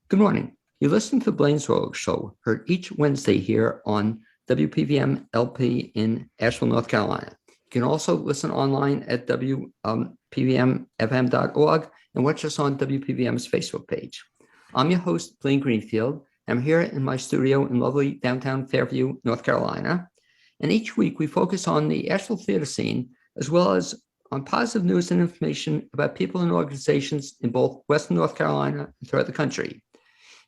Good morning. You listen to the Blaine's World Show, heard each Wednesday here on WPVM LP in Asheville, North Carolina. You can also listen online at WPVMFM.org and watch us on WPVM's Facebook page. I'm your host, Blaine Greenfield. I'm here in my studio in lovely downtown Fairview, North Carolina. And each week we focus on the Asheville theater scene, as well as on positive news and information about people and organizations in both Western North Carolina and throughout the country.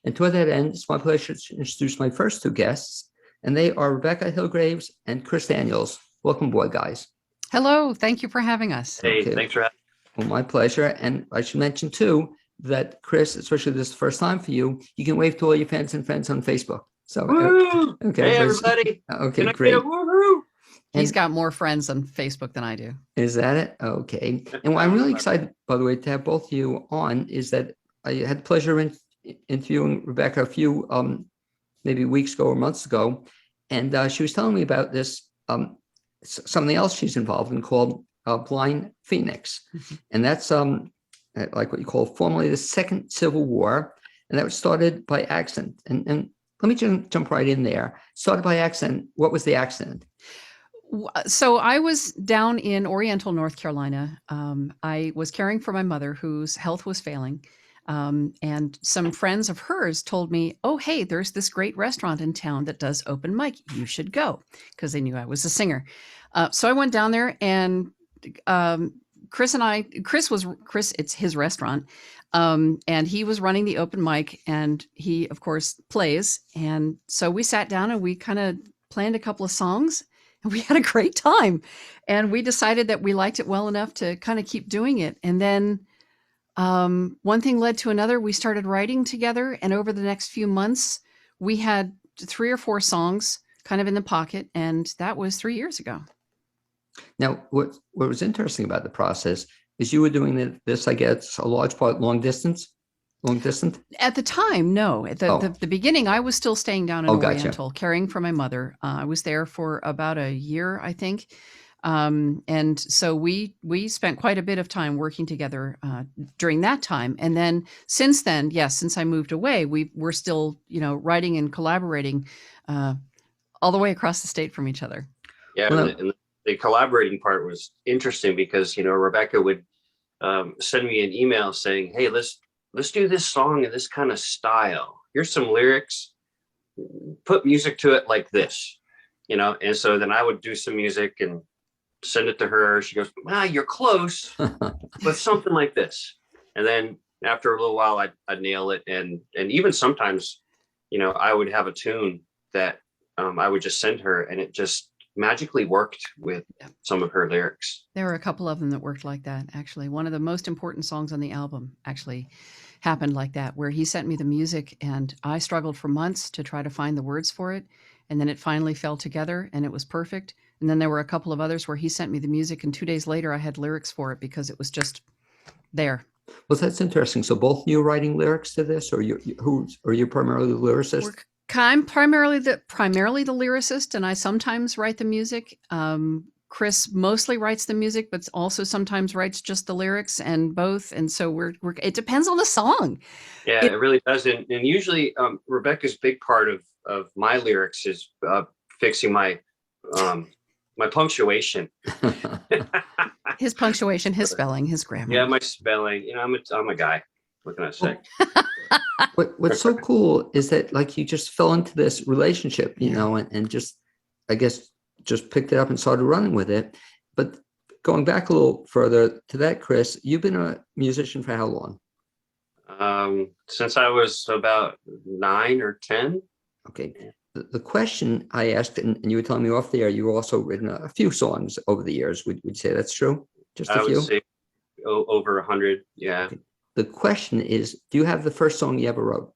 And to that end, it's my pleasure to introduce my first two guests, and they are Rebekkah Hilgraves and Chris Daniels. Welcome aboard, guys. Hello, thank you for having us. Hey, thanks for having me. Well, my pleasure. And I should mention too, that Chris, especially this is the first time for you, you can wave to all your fans and friends on Facebook. So, okay. Hey, everybody. Okay, great. He's got more friends on Facebook than I do. Is that it? Okay. And what I'm really excited, by the way, to have both of you on is that I had the pleasure in interviewing Rebekkah a few maybe weeks ago or months ago, and she was telling me about this something else she's involved in called Blind Phoenix, and that's like what you call formerly the Second Civil War, and that was started by accident. And let me jump right in there. Started by accident. What was the accident? So I was down in Oriental, North Carolina. I was caring for my mother whose health was failing. And some friends of hers told me, oh, hey, there's this great restaurant in town that does open mic. You should go, because they knew I was a singer. So I went down there, and Chris, it's his restaurant. And he was running the open mic, and he, of course, plays. And so we sat down and we kind of planned a couple of songs, and we had a great time. And we decided that we liked it well enough to kind of keep doing it. And then one thing led to another. We started writing together, and over the next few months, we had 3 or 4 songs kind of in the pocket, and that was 3 years ago. Now, what was interesting about the process is you were doing this, I guess, a large part long distance? At the time, no. At the beginning, I was still staying down in Oriental, caring for my mother. I was there for about a year, I think. And so we spent quite a bit of time working together during that time. And then since then, yes, since I moved away, we're still, writing and collaborating all the way across the state from each other. Yeah, and the collaborating part was interesting because, Rebekkah would send me an email saying, hey, let's do this song in this kind of style. Here's some lyrics, put music to it like this, and so then I would do some music and send it to her. She goes, you're close, but something like this. And then after a little while, I'd nail it. And even sometimes, I would have a tune that I would just send her, and it just magically worked with some of her lyrics. There were a couple of them that worked like that, actually. One of the most important songs on the album actually happened like that, where he sent me the music, and I struggled for months to try to find the words for it. And then it finally fell together, and it was perfect. And then there were a couple of others where he sent me the music, and 2 days later I had lyrics for it because it was just there. Well, that's interesting. So both you writing lyrics to this, or are you primarily the lyricist? I'm primarily the lyricist, and I sometimes write the music. Chris mostly writes the music, but also sometimes writes just the lyrics, and both. And so it depends on the song. Yeah, it really does. And usually Rebekkah's big part of my lyrics is fixing my punctuation. His punctuation, his spelling, his grammar. Yeah, my spelling. I'm a guy. What can I say? What's so cool is that like you just fell into this relationship, and just, I guess, just picked it up and started running with it. But going back a little further to that, Chris, you've been a musician for how long? Since I was about 9 or 10. Okay. The question I asked, and you were telling me off the air, you also written a few songs over the years. Would you say that's true? Just a few? I would say over 100. Yeah. Okay. The question is, do you have the first song you ever wrote?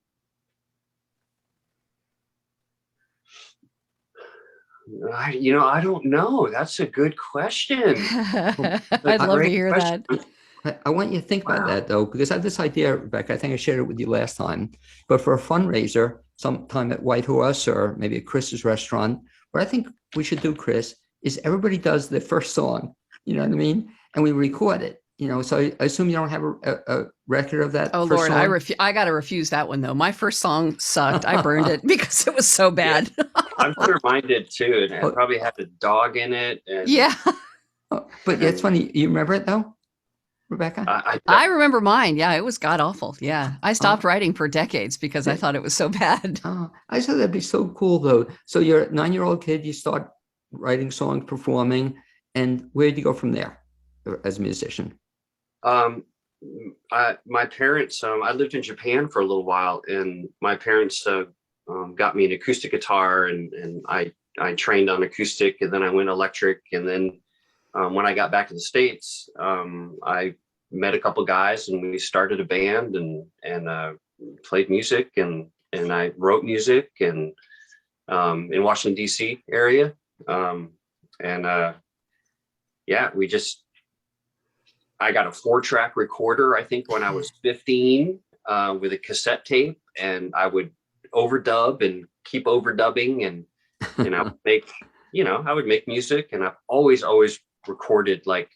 I don't know. That's a good question. I'd love to hear that. I want you to think about that, though, because I have this idea, Rebekkah. I think I shared it with you last time. But for a fundraiser, sometime at White Horse or maybe at Chris's restaurant, what I think we should do, Chris, is everybody does their first song. You know what I mean? And we record it. so I assume you don't have a record of that. Oh first Lord, song? I got to refuse that one though. My first song sucked. I burned it because it was so bad. I'm sure mine did too, and it Oh. probably had a dog in it. And Yeah. But it's funny. You remember it though, Rebekah? I remember mine. Yeah, it was god awful. Yeah. I stopped writing for decades because I thought it was so bad. I thought that'd be so cool though. So you're a 9-year-old kid, you start writing songs, performing, and where did you go from there as a musician? My parents, I lived in Japan for a little while, and my parents got me an acoustic guitar, and I trained on acoustic, and then I went electric, and then when I got back to the States, I met a couple guys, and we started a band, and played music, and I wrote music, and in Washington D.C. area, yeah, I got a 4-track recorder, I think, when I was 15, with a cassette tape, and I would overdub and keep overdubbing, and I would make music, and I've always recorded, like,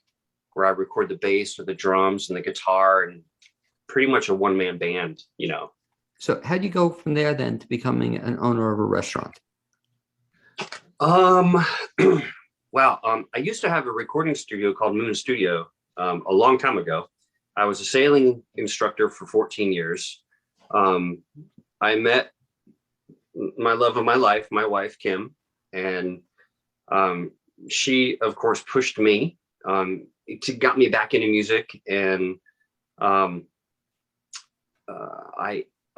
where I record the bass or the drums and the guitar, and pretty much a one-man band. So how do you go from there then to becoming an owner of a restaurant? Well, I used to have a recording studio called Moon Studio. A long time ago. I was a sailing instructor for 14 years. I met my love of my life, my wife, Kim, and she, of course, pushed me, got me back into music. And a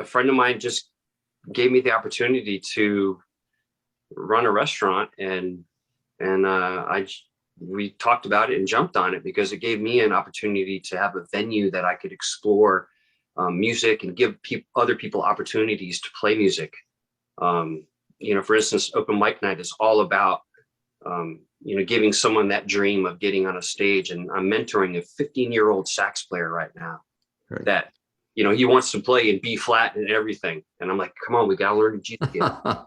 friend of mine just gave me the opportunity to run a restaurant, and we talked about it and jumped on it because it gave me an opportunity to have a venue that I could explore music and give other people opportunities to play music. For instance, open mic night is all about, giving someone that dream of getting on a stage. And I'm mentoring a 15-year-old sax player right now. Right. That, he wants to play in B flat and everything. And I'm like, come on, we got to learn a G scale.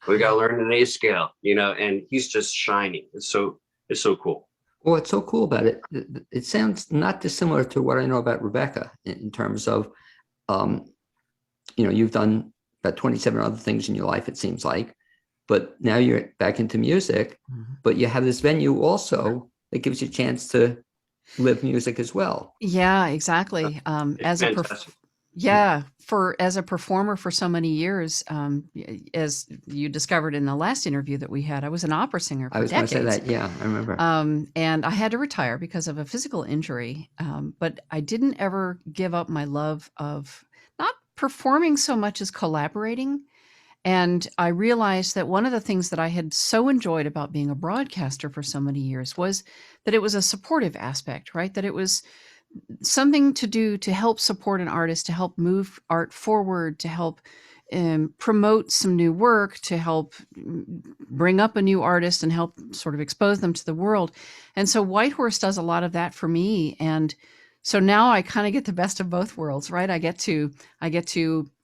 We got to learn an A scale, and he's just shining. It's so cool. Well, what's so cool about it, it sounds not dissimilar to what I know about Rebekkah in terms of, you've done about 27 other things in your life, it seems like, but now you're back into music, but you have this venue also that gives you a chance to live music as well. Yeah, exactly. As a performer for so many years, as you discovered in the last interview that we had, I was an opera singer for decades. I was going to say that. Yeah, I remember. And I had to retire because of a physical injury. But I didn't ever give up my love of not performing so much as collaborating. And I realized that one of the things that I had so enjoyed about being a broadcaster for so many years was that it was a supportive aspect, right? That it was something to do to help support an artist, to help move art forward, to help promote some new work, to help bring up a new artist and help sort of expose them to the world. And so Whitehorse does a lot of that for me. And so now I kind of get the best of both worlds, right? I get to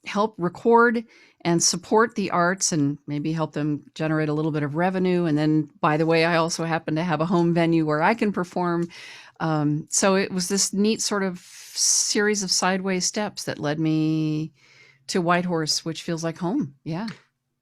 help record and support the arts and maybe help them generate a little bit of revenue. And then, by the way, I also happen to have a home venue where I can perform. So it was this neat sort of series of sideways steps that led me to Whitehorse, which feels like home. Yeah.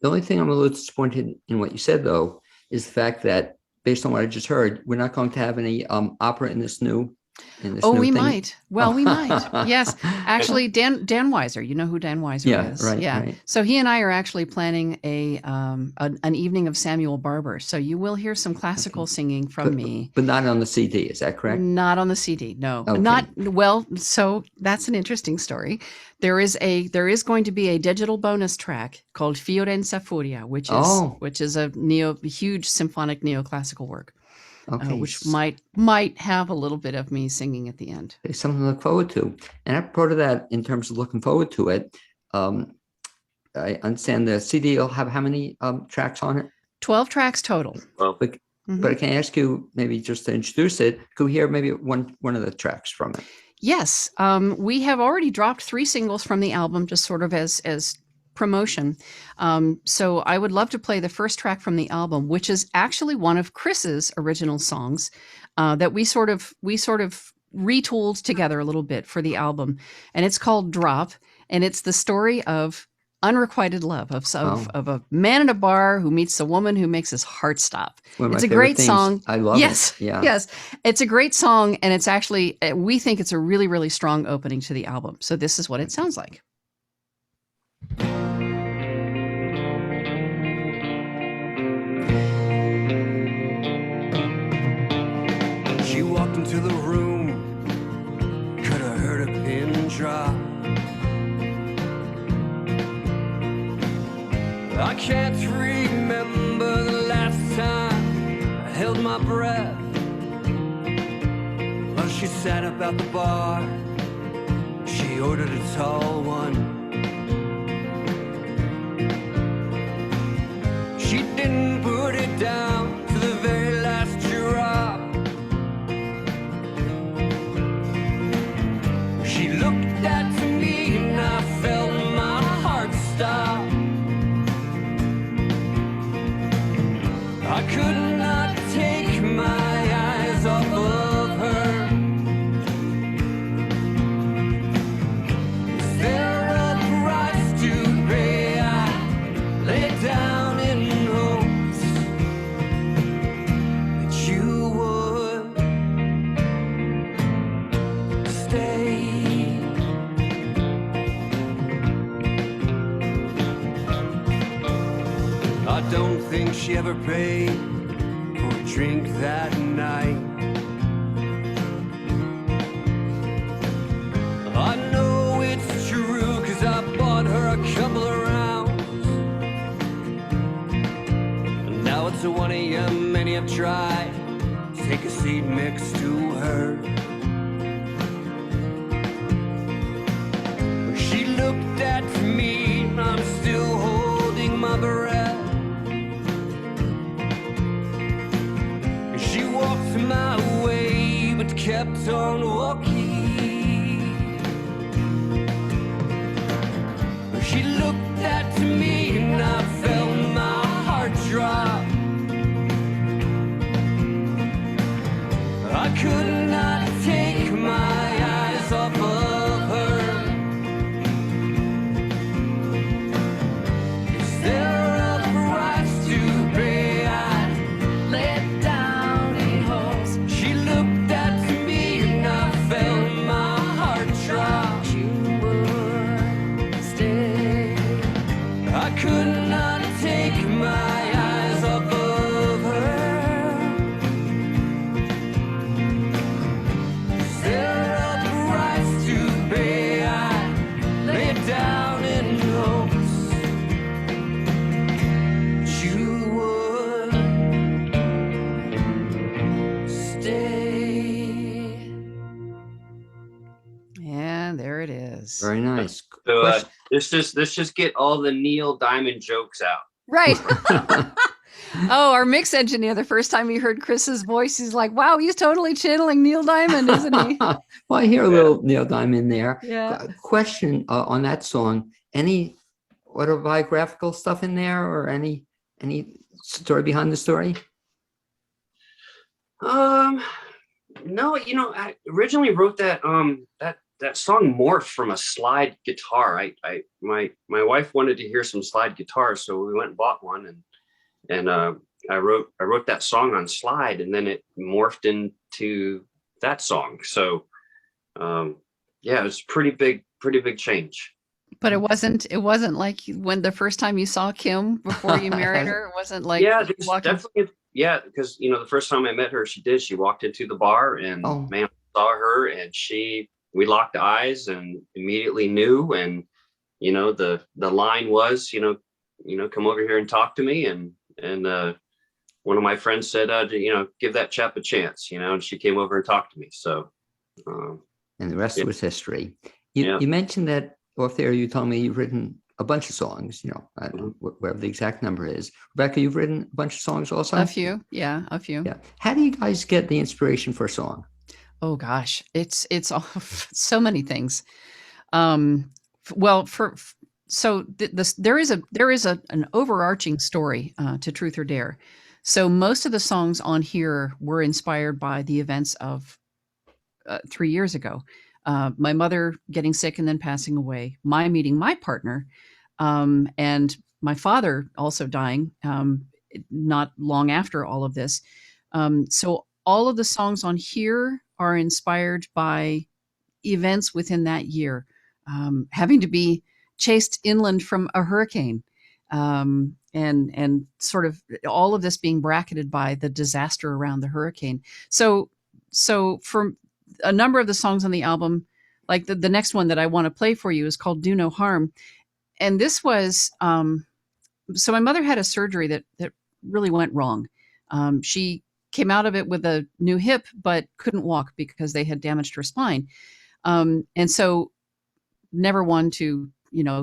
The only thing I'm a little disappointed in what you said, though, is the fact that based on what I just heard, we're not going to have any opera in this new we might. Well, we might. Yes. Actually, Dan Weiser, you know who Dan Weiser is. Right, yeah. Right. So he and I are actually planning an evening of Samuel Barber. So you will hear some classical singing from me. But not on the CD, is that correct? Not on the CD, no. Okay. So that's an interesting story. There is going to be a digital bonus track called Fiorenza Furia, which is a huge symphonic neoclassical work. Okay. Which might have a little bit of me singing at the end. It's something to look forward to. And apropos of that, in terms of looking forward to it, I understand the CD will have how many tracks on it? 12 tracks total. But I can ask you, maybe just to introduce it, could we hear maybe one of the tracks from it? Yes. We have already dropped 3 singles from the album, just sort of as promotion. So I would love to play the first track from the album, which is actually one of Chris's original songs that we sort of retooled together a little bit for the album, and it's called Drop, and it's the story of unrequited love of a man in a bar who meets a woman who makes his heart stop. One of It's my a favorite great things. song. I love Yes, it. Yeah. yes, it's a great song, and it's actually, we think it's a really, really strong opening to the album. So this is what it sounds like. She walked into the room, could have heard a pin drop. I can't remember the last time I held my breath. Well, she sat up at the bar, she ordered a tall one. She didn't put it down to the very last drop. She looked at me and I felt my heart stop. I could not take my eyes off of her. Is there a price to pay? I lay down in hopes that you would stay. I don't think she ever paid for a drink that night. I know it's true, 'cause I bought her a couple of rounds. And now it's 1 a.m. Many have tried to take a seat next to her. She looked at me, I'm still holding my breath. She walked my way, but kept on walking. She looked at me and I felt my heart drop. I could not take my eyes off of her. Is there a price to pay? I let down in hopes. She looked at me and I felt my heart drop. You would stay. I could not take my eyes off of her. Is there a price to pay? I lay down in hopes that you would stay. And there it is. Very nice. So Question- let's just get all the Neil Diamond jokes out. Right. Oh, our mix engineer, the first time he heard Chris's voice, he's like, wow, he's totally channeling Neil Diamond, isn't he? Well, I hear a little Neil Diamond there. Yeah. Question on that song: any autobiographical stuff in there, or any story behind the story? No, I originally wrote that that song morphed from a slide guitar. My wife wanted to hear some slide guitar, so we went and bought one, and I wrote that song on slide, and then it morphed into that song. So yeah, it was pretty big change. But it wasn't like when the first time you saw Kim before you married her, it wasn't like Yeah, you there's walking- definitely, yeah, because the first time I met her, she walked into the bar, and Oh. man, I saw her, and we locked eyes and immediately knew. And the line was, come over here and talk to me. And one of my friends said, give that chap a chance, and she came over and talked to me. So And the rest Yeah. was history. Yeah. You mentioned that off there. You told me you've written a bunch of songs. I don't know whatever the exact number is. Rebekkah, you've written a bunch of songs also. a few. Yeah, a few. Yeah. How do you guys get the inspiration for a song? Oh gosh, it's all, so many things. Well, there is an overarching story to Truth or Dare. So most of the songs on here were inspired by the events of 3 years ago. My mother getting sick and then passing away, my meeting my partner, and my father also dying not long after all of this. So all of the songs on here are inspired by events within that year, having to be chased inland from a hurricane, and sort of all of this being bracketed by the disaster around the hurricane. So for a number of the songs on the album, like the next one that I want to play for you is called Do No Harm. And this was, so my mother had a surgery that really went wrong. She came out of it with a new hip, but couldn't walk because they had damaged her spine. And so never one to,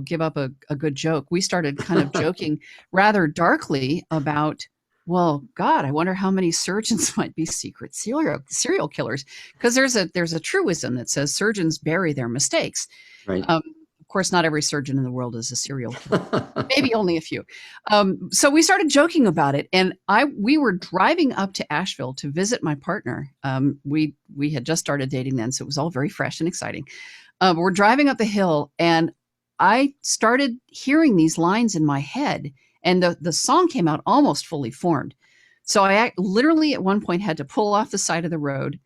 give up a good joke. We started kind of joking rather darkly about, well, God, I wonder how many surgeons might be secret serial killers. Because there's a truism that says surgeons bury their mistakes. Right. Of course, not every surgeon in the world is a serial killer. Maybe only a few. So we started joking about it, and we were driving up to Asheville to visit my partner. We had just started dating then, so it was all very fresh and exciting. We're driving up the hill, and I started hearing these lines in my head, and the song came out almost fully formed. So I literally at one point had to pull off the side of the road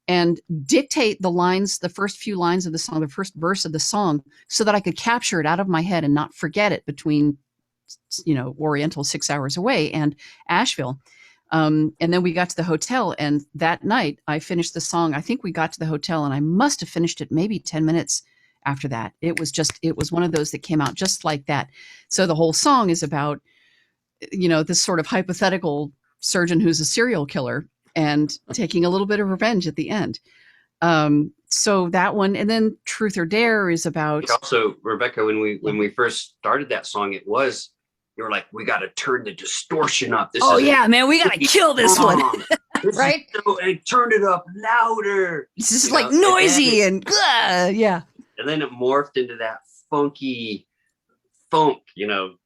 and dictate the lines, the first few lines of the song, the first verse of the song, so that I could capture it out of my head and not forget it between, Oriental 6 hours away and Asheville. And then we got to the hotel, and that night I finished the song. I think we got to the hotel and I must have finished it maybe 10 minutes after that. It was one of those that came out just like that. So the whole song is about, this sort of hypothetical surgeon who's a serial killer and taking a little bit of revenge at the end. So that one, and then Truth or Dare is about. Also, Rebekah, when we first started that song, you were like, we got to turn the distortion up. Man, we got to kill this one. Right? And turn it up louder. It's just like noisy and yeah. And then it morphed into that funky funk,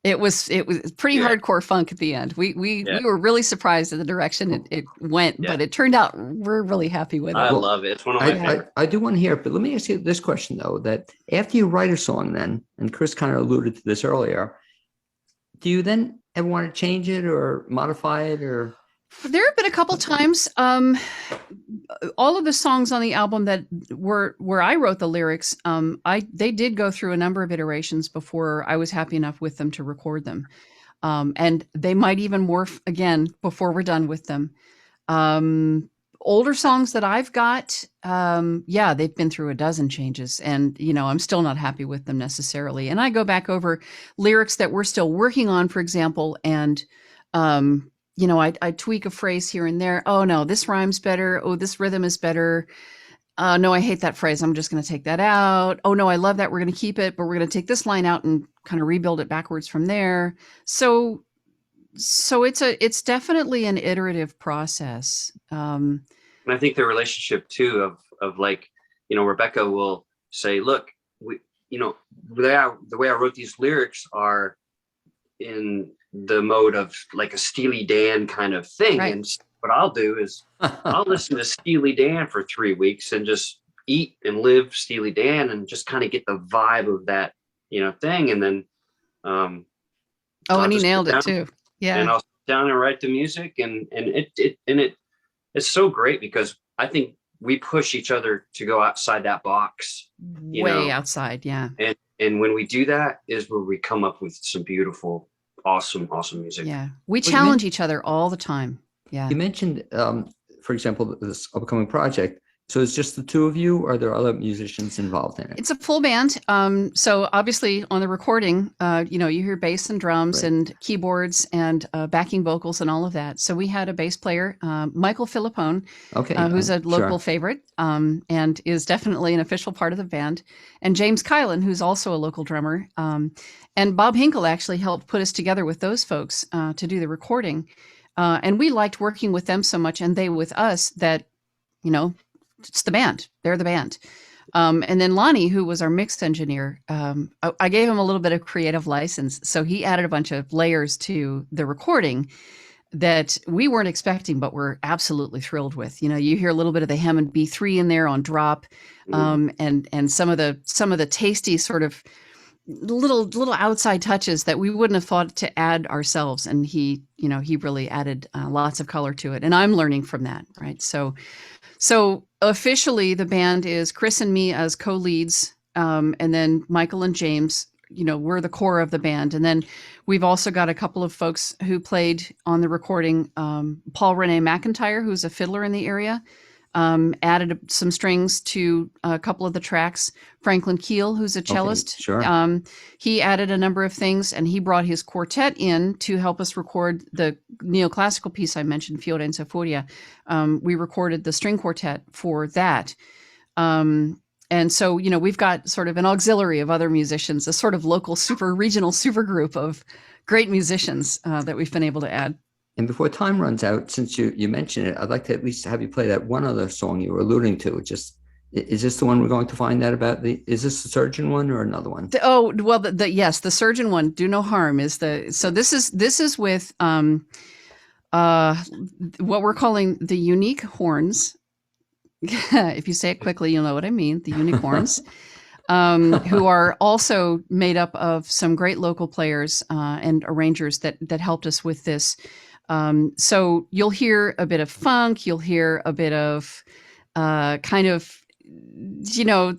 It was pretty hardcore funk at the end. We were really surprised at the direction it went, but it turned out we're really happy with it. I love it. It's one of my favorites. I do want to hear it, but let me ask you this question though, that after you write a song then, and Chris kind of alluded to this earlier, do you then ever want to change it or modify it or? There have been a couple times. All of the songs on the album that were where I wrote the lyrics, they did go through a number of iterations before I was happy enough with them to record them, and they might even morph again before we're done with them. Older songs that I've got, they've been through a dozen changes, and I'm still not happy with them necessarily. And I go back over lyrics that we're still working on, for example, and I tweak a phrase here and there. Oh no, this rhymes better. Oh, this rhythm is better. No, I hate that phrase. I'm just going to take that out. Oh no, I love that. We're going to keep it, but we're going to take this line out and kind of rebuild it backwards from there. So it's definitely an iterative process. And I think the relationship too of like, Rebekah will say, look, the way I wrote these lyrics are in the mode of like a Steely Dan kind of thing. Right. And what I'll do is I'll listen to Steely Dan for 3 weeks and just eat and live Steely Dan and just kind of get the vibe of that, thing. And then, and he nailed it too. Yeah. And I'll sit down and write the music and it's so great because I think we push each other to go outside that box, way outside. Yeah. And when we do that is where we come up with some beautiful, awesome music. Yeah. We challenge each other all the time. Yeah. You mentioned, for example, this upcoming project. So it's just the two of you, or are there other musicians involved in it? It's a full band. So obviously on the recording, you hear bass and drums and keyboards and backing vocals and all of that. So we had a bass player, Michael Filippone, who's a local favorite and is definitely an official part of the band. And James Kylan, who's also a local drummer. And Bob Hinkle actually helped put us together with those folks to do the recording. And we liked working with them so much and they with us that, it's the band. They're the band. And then Lonnie, who was our mix engineer, I gave him a little bit of creative license. So he added a bunch of layers to the recording that we weren't expecting, but we're absolutely thrilled with. You know, you hear a little bit of the Hammond B3 in there on drop, and some of the tasty sort of little outside touches that we wouldn't have thought to add ourselves. And he really added lots of color to it. And I'm learning from that, right? So officially the band is Chris and me as co-leads, and then Michael and James, we're the core of the band. And then we've also got a couple of folks who played on the recording. Paul Rene McIntyre, who's a fiddler in the area, added some strings to a couple of the tracks. Franklin Keel, who's a cellist, Okay, sure. he added a number of things, and he brought his quartet in to help us record the neoclassical piece I mentioned, Fiore in Safuria. We recorded the string quartet for that. And so, we've got sort of an auxiliary of other musicians, a sort of local regional super group of great musicians that we've been able to add. And before time runs out, since you mentioned it, I'd like to at least have you play that one other song you were alluding to. Is this the one we're going to find out about? Is this the Surgeon one or another one? Yes, the Surgeon one, Do No Harm, is so this is with what we're calling the unique horns. If you say it quickly, you'll know what I mean. The unicorns, who are also made up of some great local players and arrangers that helped us with this. So you'll hear a bit of funk, you'll hear a bit of kind of,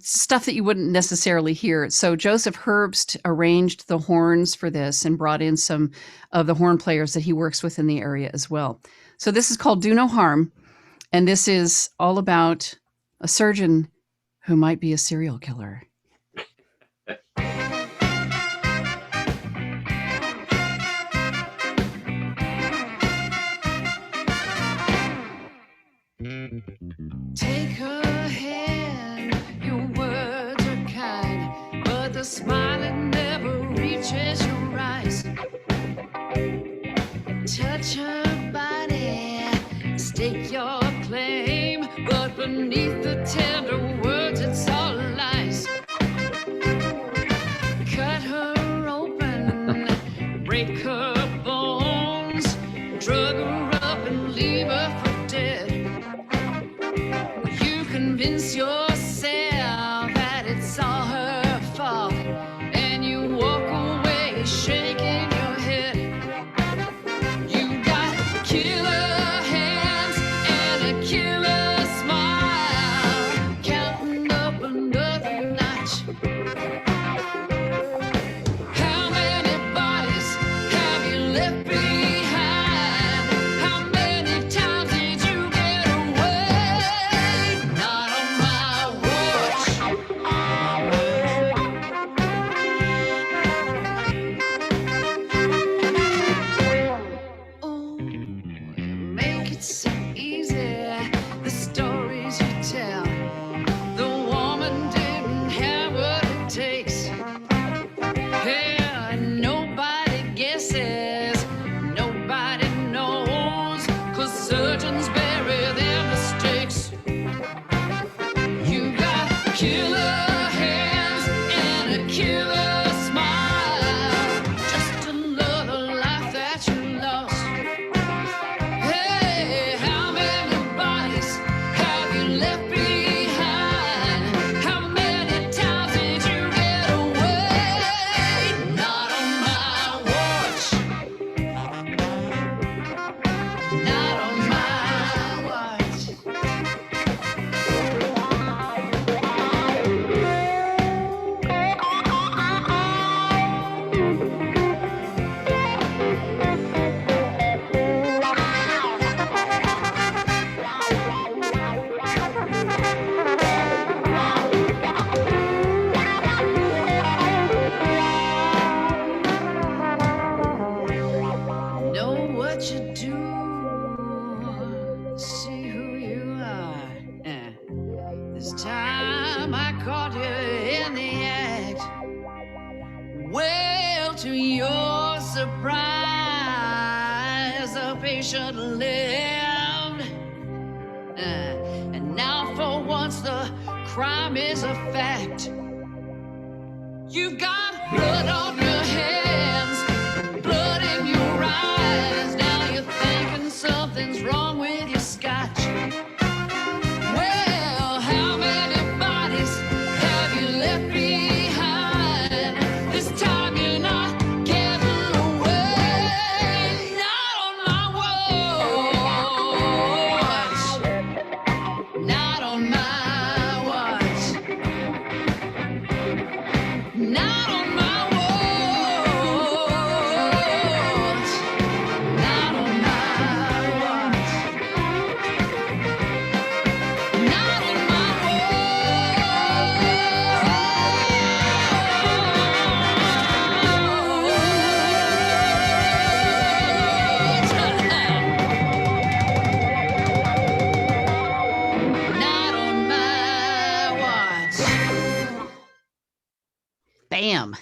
stuff that you wouldn't necessarily hear. So Joseph Herbst arranged the horns for this and brought in some of the horn players that he works with in the area as well. So this is called Do No Harm. And this is all about a surgeon who might be a serial killer. Take her hand, your words are kind, but the smiling never reaches your eyes. Touch her body, stake your claim, but beneath the tender words it's all lies. Cut her open, break her bones, drug her up and leave her for dead. You convince yourself that it's all her fault, and you walk away shaking your head. You got killer hands and a killer smile, counting up another notch. How many bodies have you left behind? How many times did you get away? Not on my watch. Oh, you make it so easy, the stories you tell. The woman didn't have what it takes. Yeah, nobody guesses, nobody knows, 'cause surgeons bury their mistakes. You got killer hands and a killer smile, just another life that you lost. Hey, how many bodies have you left behind? How many times did you get away? Not on my watch. Not on my watch. Know what you do, see who you are. This time I caught you in the act. Well, to your surprise, the patient lived. And now for once the crime is a fact. You've got blood on your hands, blood in your eyes. Now you think Not on my watch. Not on my watch. Not on my watch. Not on my watch. Bam.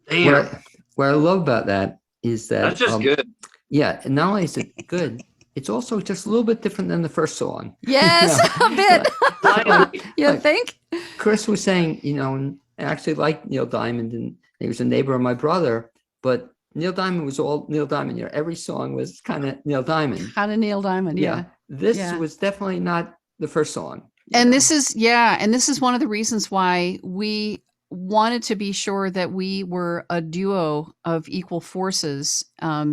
Damn, What I love about that is that that's just good. Yeah, and not only is it good, it's also just a little bit different than the first song. Yes, a bit. Like, You like- think? Chris was saying, and I actually liked Neil Diamond, and he was a neighbor of my brother, but Neil Diamond was all Neil Diamond. Every song was kind of Neil Diamond. Kind of Neil Diamond. Yeah. This Yeah. was definitely not the first song. And this is one of the reasons why we wanted to be sure that we were a duo of equal forces.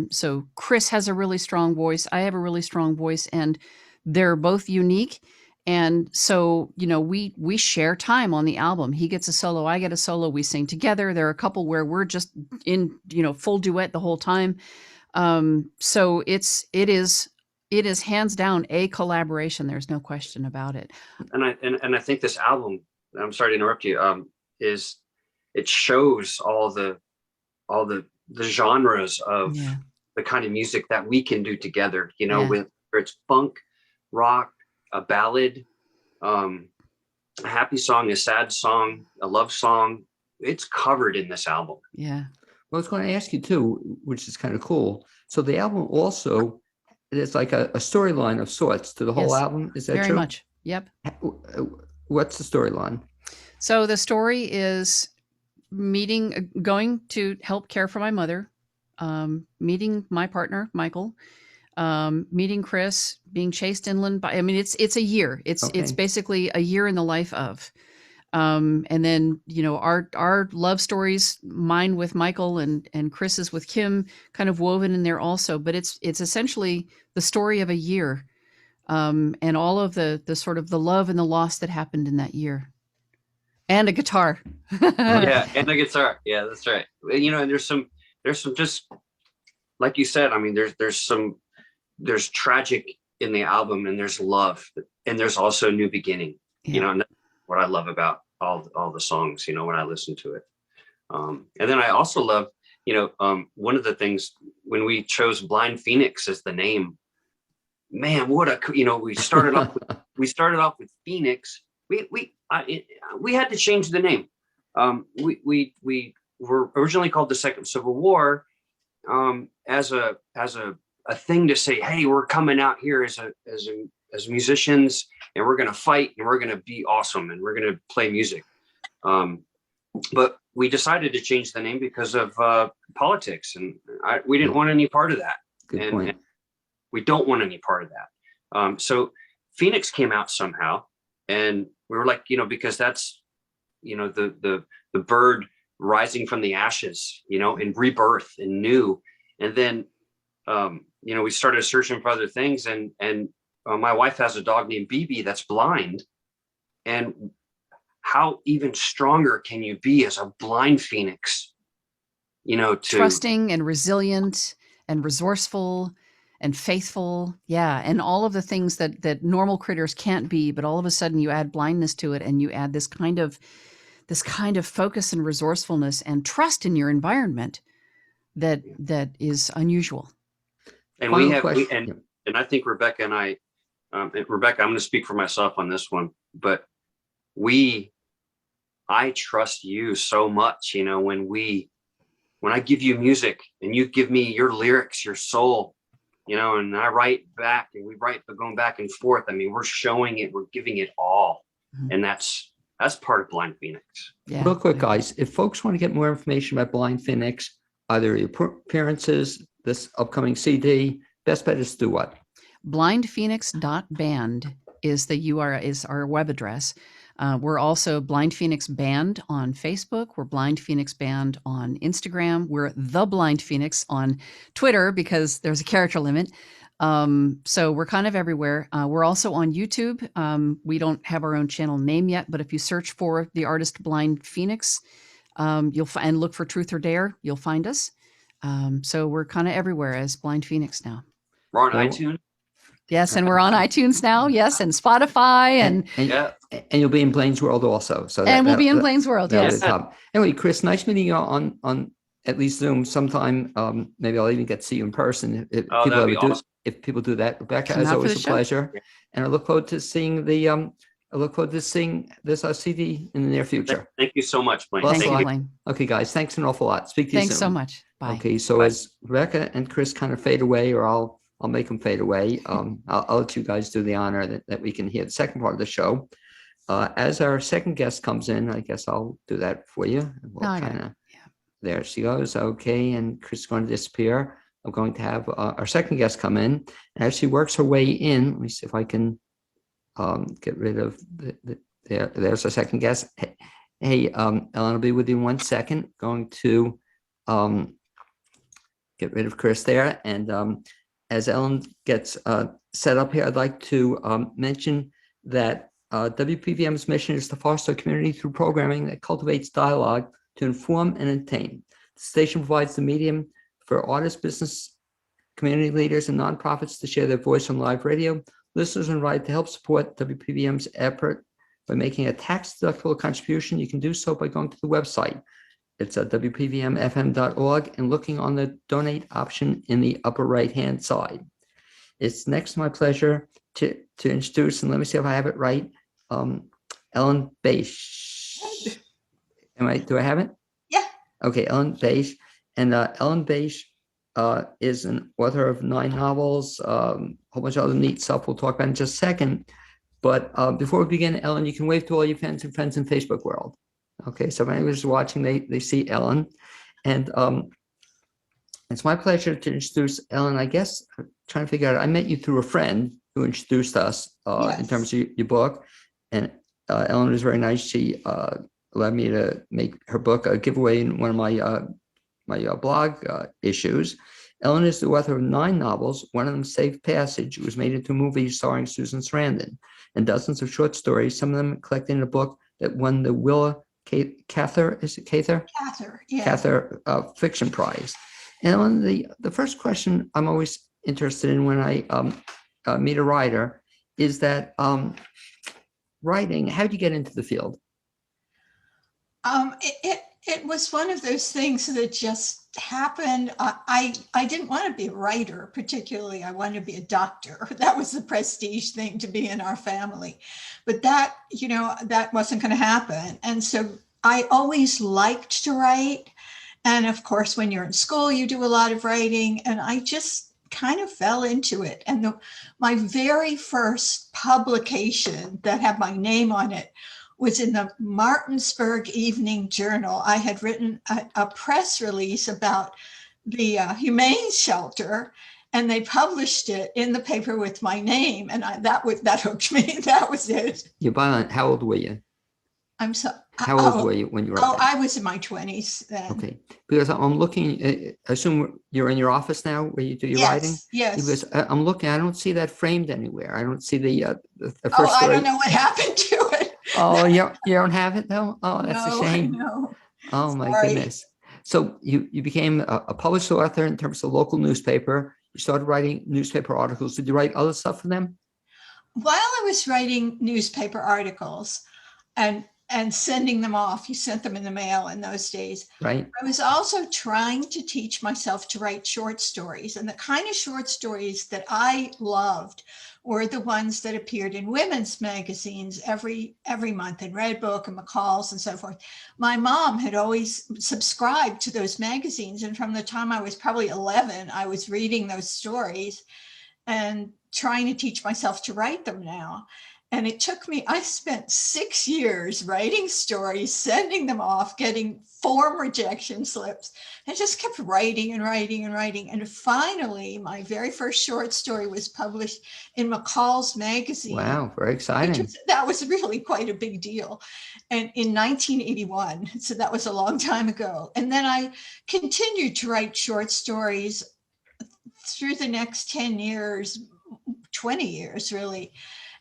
So Chris has a really strong voice. I have a really strong voice, and they're both unique. And so, we share time on the album. He gets a solo, I get a solo, we sing together. There are a couple where we're just in, full duet the whole time. So it is hands down a collaboration. There's no question about it. and I think this album, I'm sorry to interrupt you, is it shows all the genres of Yeah. the kind of music that we can do together, Yeah. with whether it's funk, rock, a ballad, a happy song, a sad song, a love song. It's covered in this album. Yeah. Well, I was going to ask you too, which is kind of cool. So the album also, it's like a storyline of sorts to the whole Yes, album. Is that Very true? much. Yep. What's the storyline? So the story is going to help care for my mother, meeting my partner, Michael, meeting Chris, being chased inland by, it's a year. It's Okay. basically a year in the life of, and then, our love stories, mine with Michael and Chris's with Kim, kind of woven in there also, but it's essentially the story of a year. And all of the sort of the love and the loss that happened in that year. And a guitar. Yeah, and the guitar. Yeah, that's right. And there's some just like you said. There's tragic in the album, and there's love, and there's also new beginning. Yeah. And that's what I love about all the songs. When I listen to it, and then I also love, one of the things when we chose Blind Phoenix as the name. Man, what we started off with Phoenix. We had to change the name. We were originally called the Second Civil War, as a thing to say, hey, we're coming out here as musicians, and we're gonna fight, and we're gonna be awesome, and we're gonna play music. But we decided to change the name because of politics, and we didn't want any part of that. Good point. And we don't want any part of that. So Phoenix came out somehow, and we were like, because that's, the bird rising from the ashes, and rebirth and new. And then, we started searching for other things, and my wife has a dog named BB that's blind. And how even stronger can you be as a blind phoenix? Trusting and resilient and resourceful and faithful. Yeah. And all of the things that normal critters can't be, but all of a sudden you add blindness to it, and you add this kind of focus and resourcefulness and trust in your environment that is unusual. And Final question. and I think Rebekkah and I, Rebekkah, I'm going to speak for myself on this one, but I trust you so much, when I give you music and you give me your lyrics, your soul, and I write back, and we write, going back and forth. We're showing it, we're giving it all. Mhm. And that's part of Blind Phoenix. Yeah. Real quick, guys, if folks want to get more information about Blind Phoenix, either your appearances, this upcoming CD, best bet is to do what? blindphoenix.band is the URL, is our web address. We're also Blind Phoenix Band on Facebook. We're Blind Phoenix Band on Instagram. We're The Blind Phoenix on Twitter because there's a character limit. So we're kind of everywhere. We're also on YouTube. We don't have our own channel name yet, but if you search for the artist Blind Phoenix, and look for Truth or Dare. You'll find us. So we're kind of everywhere as Blind Phoenix now. We're on Well, iTunes. Yes, and we're on iTunes now. Yes, and Spotify, and Yeah. And you'll be in Blaine's World also. So we'll be in Blaine's World. that'll be Yes. the top. Anyway, Chris, nice meeting you on at least Zoom sometime. Maybe I'll even get to see you in person if Oh, people that'd be ever do. awesome. If people do that, Rebekkah, Come as out for always, the a show. pleasure. And I look forward to seeing this CD in the near future. Thank you so much, Blaine. Well, Thank Thank you, you. Blaine. Okay, guys, thanks an awful lot. Speak to you Thanks soon. so much. Bye. Okay, so Bye. as Rebekkah and Chris kind of fade away, or I'll make them fade away. I'll let you guys do the honor that we can hear the second part of the show. As our second guest comes in, I guess I'll do that for you. We'll I got it. kind of, there she goes. Okay, and Chris is going to disappear. I'm going to have our second guest come in, and as she works her way in, let me see if I can get rid of there's our second guest. Hey, Ellyn, I'll be with you in 1 second. Going to get rid of Chris there, and as Ellyn gets set up here, I'd like to mention that WPVM's mission is to foster a community through programming that cultivates dialogue to inform and entertain. The station provides the medium for artists, business, community leaders, and nonprofits to share their voice on live radio. Listeners are invited to help support WPVM's effort by making a tax-deductible contribution. You can do so by going to the website. It's at wpvmfm.org and looking on the donate option in the upper right-hand side. It's next my pleasure to introduce, and let me see if I have it right, Ellyn Bache. Do I have it? Yeah. Okay, Ellyn Bache. And Ellyn Bache is an author of 9 novels, a whole bunch of other neat stuff we'll talk about in just a second. But before we begin, Ellyn, you can wave to all your fans and friends in Facebook world. Okay, so if anyone's watching, they see Ellyn. And it's my pleasure to introduce Ellyn. I guess I'm trying to figure out, I met you through a friend who introduced us in terms of your book. And Ellyn was very nice. She allowed me to make her book a giveaway in one of my blog issues. Ellyn is the author of 9 novels. One of them, Safe Passage, was made into a movie starring Susan Sarandon, and dozens of short stories, some of them collected in a book that won the Willa Cather, is it Cather? Cather, yeah. Cather Fiction Prize. And Ellyn, the first question I'm always interested in when I meet a writer is that writing, how did you get into the field? It was one of those things that just happened. I didn't want to be a writer particularly. I wanted to be a doctor. That was the prestige thing to be in our family. But that, that wasn't going to happen. And so I always liked to write. And of course, when you're in school, you do a lot of writing. And I just kind of fell into it. And my very first publication that had my name on it was in the Martinsburg Evening Journal. I had written a press release about the humane shelter, and they published it in the paper with my name, and that hooked me. That was it. How old were you? How old were you when you wrote that? I was in my 20s then. Okay, because I'm looking, I assume you're in your office now where you do your writing? Yes. Because I'm looking, I don't see that framed anywhere. I don't see the first story. story. I don't know what happened to it. Oh, you don't have it though? Oh, that's No, a shame. No. Oh my Sorry. goodness. So you became a published author in terms of local newspaper. You started writing newspaper articles. Did you write other stuff for them? While I was writing newspaper articles and sending them off, you sent them in the mail in those days. Right. I was also trying to teach myself to write short stories. And the kind of short stories that I loved were the ones that appeared in women's magazines every month, in Redbook and McCall's and so forth. My mom had always subscribed to those magazines. And from the time I was probably 11, I was reading those stories and trying to teach myself to write them now. And it took me, I spent 6 years writing stories, sending them off, getting form rejection slips, and just kept writing and writing and writing. And finally, my very first short story was published in McCall's magazine. Wow, very exciting. That was really quite a big deal. And in 1981, so that was a long time ago. And then I continued to write short stories through the next 10 years, 20 years really.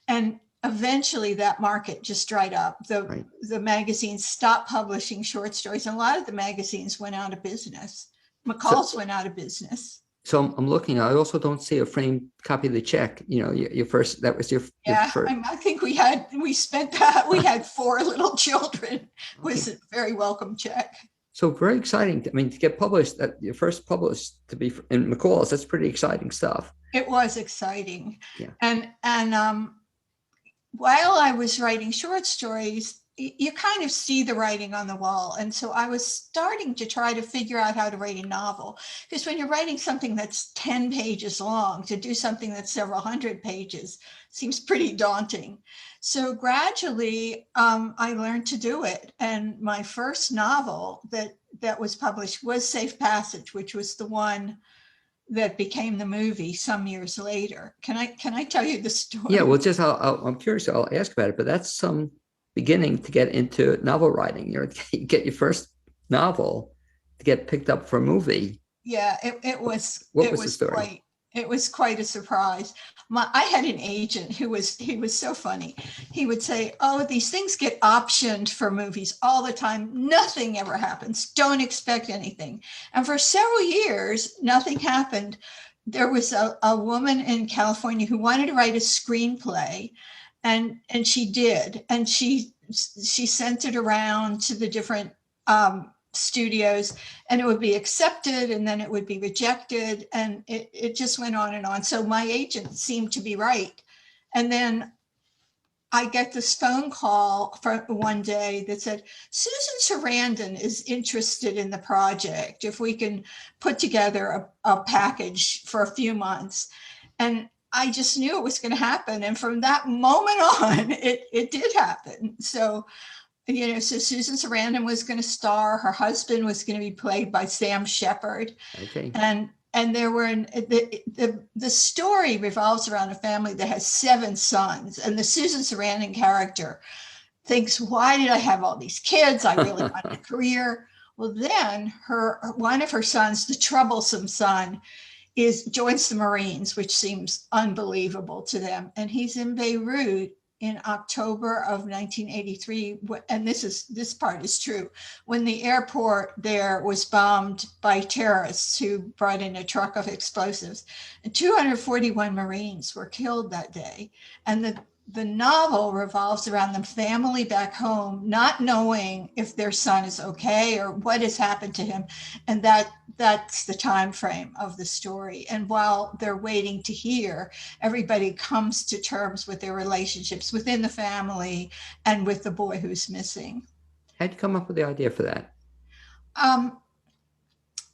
And eventually that market just dried up. Right. The magazines stopped publishing short stories, and a lot of the magazines went out of business. McCall's went out of business. So I'm looking, I also don't see a framed copy of the check, your first, that was your Yeah, first. I think we had 4 little children. It was a very welcome check. So very exciting. To get published, that your first published to be in McCall's, that's pretty exciting stuff. It was exciting. Yeah. And while I was writing short stories, you kind of see the writing on the wall. And so I was starting to try to figure out how to write a novel. Because when you're writing something that's 10 pages long, to do something that's several hundred pages seems pretty daunting. So gradually, I learned to do it. And my first novel that was published was Safe Passage, which was the one that became the movie some years later. Can I tell you the story? Yeah, well, just I'm curious. I'll ask about it, but that's some beginning to get into novel writing. You get your first novel to get picked up for a movie. Yeah, it was. What was the story? It was quite a surprise. I had an agent he was so funny. He would say, "Oh, these things get optioned for movies all the time. Nothing ever happens. Don't expect anything." And for several years, nothing happened. There was a woman in California who wanted to write a screenplay, and she did. And she sent it around to the different studios, and it would be accepted and then it would be rejected, and it just went on and on. So my agent seemed to be right. And then I get this phone call for one day that said, "Susan Sarandon is interested in the project, if we can put together a package for a few months." And I just knew it was going to happen. And from that moment on, it did happen. So Susan Sarandon was going to star. Her husband was going to be played by Sam Shepard. Okay. And there were the story revolves around a family that has 7 sons, and the Susan Sarandon character thinks, "Why did I have all these kids? I really wanted a career." Well, then one of her sons, the troublesome son, joins the Marines, which seems unbelievable to them, and he's in Beirut in October of 1983, and this part is true, when the airport there was bombed by terrorists who brought in a truck of explosives, and 241 Marines were killed that day. And the novel revolves around the family back home not knowing if their son is okay or what has happened to him, and that's the time frame of the story. And while they're waiting to hear, everybody comes to terms with their relationships within the family and with the boy who's missing. How'd you come up with the idea for that?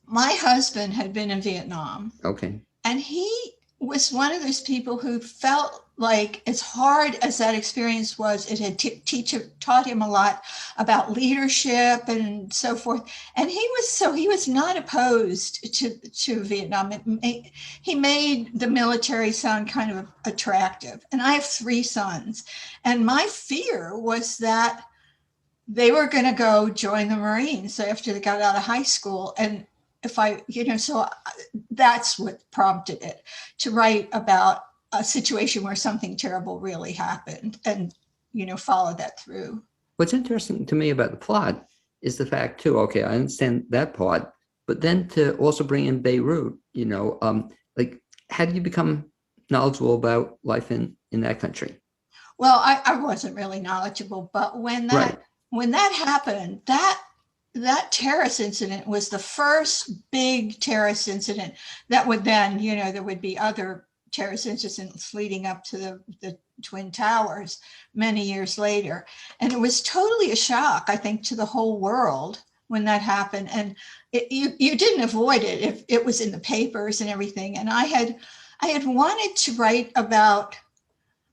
My husband had been in Vietnam. Okay. And he was one of those people who felt like, as hard as that experience was, it had taught him a lot about leadership and so forth. And he was not opposed to Vietnam. He made the military sound kind of attractive. And I have 3 sons. And my fear was that they were going to go join the Marines after they got out of high school. And so that's what prompted it, to write about a situation where something terrible really happened and, follow that through. What's interesting to me about the plot is the fact too, okay, I understand that part, but then to also bring in Beirut, how do you become knowledgeable about life in that country? Well, I wasn't really knowledgeable, but when that happened, that terrorist incident was the first big terrorist incident that would then, there would be other terrorist incidents leading up to the Twin Towers many years later. And it was totally a shock, I think, to the whole world when that happened. And you didn't avoid it if it was in the papers and everything. And I had wanted to write about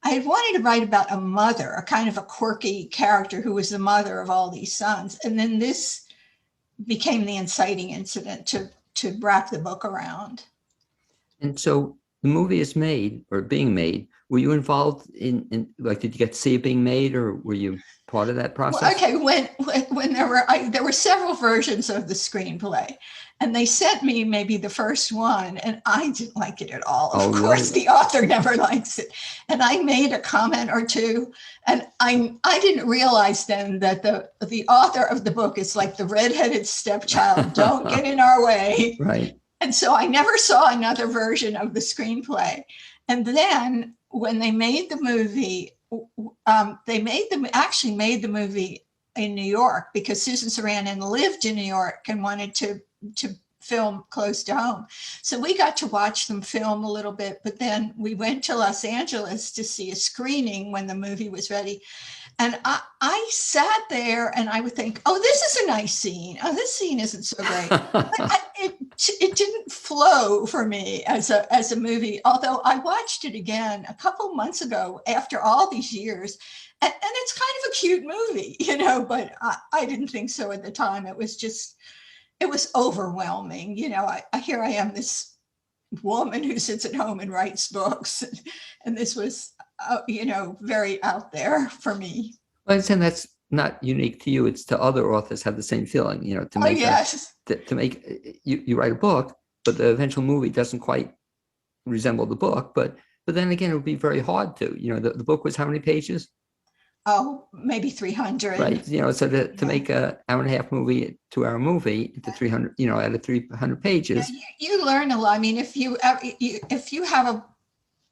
a mother, a kind of a quirky character who was the mother of all these sons. And then this became the inciting incident to wrap the book around. And so the movie is made or being made. Were you involved in did you get to see it being made, or were you part of that Well, process? okay, when there were several versions of the screenplay, and they sent me maybe the first one, and I didn't like it at all. Of Oh, course, really? the author never likes it, and I made a comment or two, and I didn't realize then that the author of the book is like the redheaded stepchild. Don't get in our way. Right. And so I never saw another version of the screenplay. And then when they made the movie, actually made the movie in New York because Susan Sarandon lived in New York and wanted to film close to home. So we got to watch them film a little bit, but then we went to Los Angeles to see a screening when the movie was ready. And I sat there and I would think, oh, this is a nice scene. Oh, this scene isn't so great. But it didn't flow for me as a movie, although I watched it again a couple months ago after all these years. And it's kind of a cute movie, but I didn't think so at the time. It was overwhelming. Here I am, this woman who sits at home and writes books. And this was, very out there for me. Well, I'm saying that's not unique to you. It's to other authors have the same feeling, to make, Yes. to make, you write a book, but the eventual movie doesn't quite resemble the book. But then again, it would be very hard to, the book was how many pages? Oh, maybe 300. Right. So to make an hour and a half movie, a 2-hour movie into 300, out of 300 pages. Yeah, you learn a lot. I mean, if you have